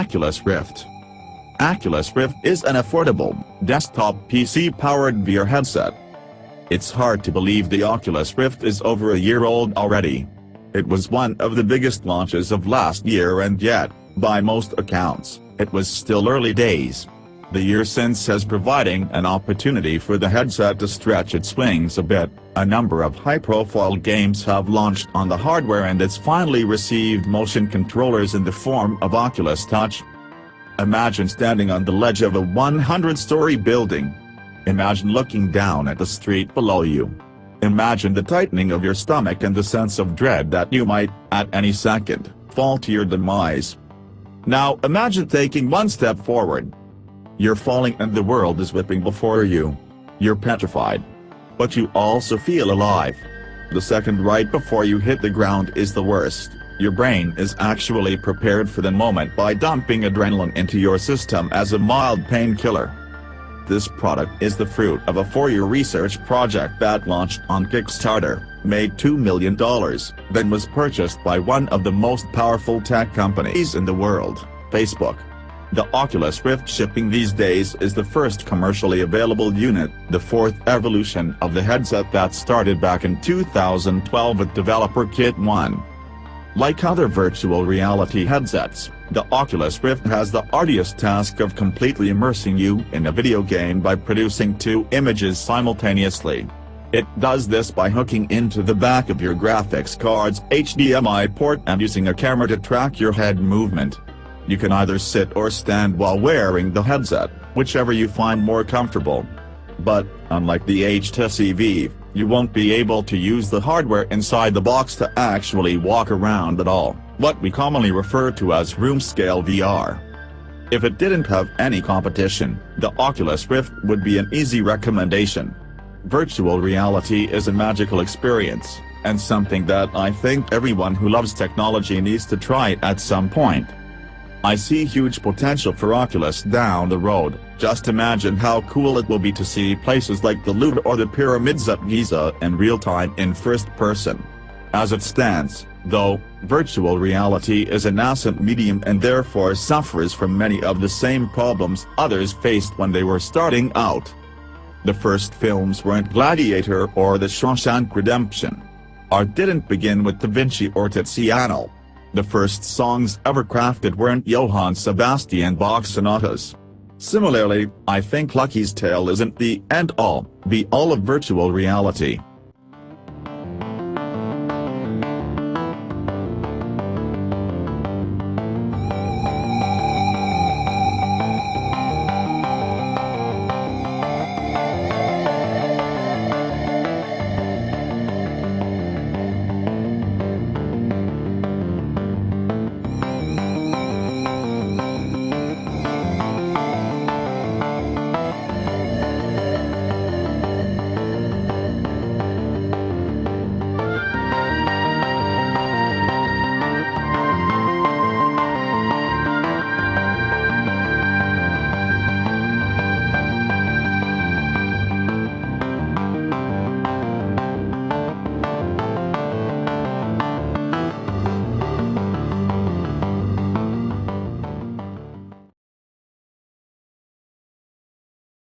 Oculus Rift. Oculus Rift is an affordable, desktop PC-powered VR headset. It's hard to believe the Oculus Rift is over a year old already. It was one of the biggest launches of last year, and yet, by most accounts, it was still early days. The year since has providing an opportunity for the headset to stretch its wings a bit. A number of high-profile games have launched on the hardware, and it's finally received motion controllers in the form of Oculus Touch. Imagine standing on the ledge of a 100-story building. Imagine looking down at the street below you. Imagine the tightening of your stomach and the sense of dread that you might, at any second, fall to your demise. Now imagine taking one step forward. You're falling and the world is whipping before you. You're petrified. But you also feel alive. The second right before you hit the ground is the worst. Your brain is actually prepared for the moment by dumping adrenaline into your system as a mild painkiller. This product is the fruit of a 4-year research project that launched on Kickstarter, made $2 million, then was purchased by one of the most powerful tech companies in the world, Facebook. The Oculus Rift shipping these days is the first commercially available unit, the fourth evolution of the headset that started back in 2012 with developer Kit 1. Like other virtual reality headsets, the Oculus Rift has the arduous task of completely immersing you in a video game by producing 2 images simultaneously. It does this by hooking into the back of your graphics card's HDMI port and using a camera to track your head movement. You can either sit or stand while wearing the headset, whichever you find more comfortable. But, unlike the HTC Vive, you won't be able to use the hardware inside the box to actually walk around at all, what we commonly refer to as room-scale VR. If it didn't have any competition, the Oculus Rift would be an easy recommendation. Virtual reality is a magical experience, and something that I think everyone who loves technology needs to try at some point. I see huge potential for Oculus down the road. Just imagine how cool it will be to see places like the Louvre or the pyramids at Giza in real time in first person. As it stands, though, virtual reality is a nascent medium and therefore suffers from many of the same problems others faced when they were starting out. The first films weren't Gladiator or The Shawshank Redemption. Art didn't begin with Da Vinci or Tiziano. The first songs ever crafted weren't Johann Sebastian Bach sonatas. Similarly, I think Lucky's Tale isn't the end-all, be-all of virtual reality.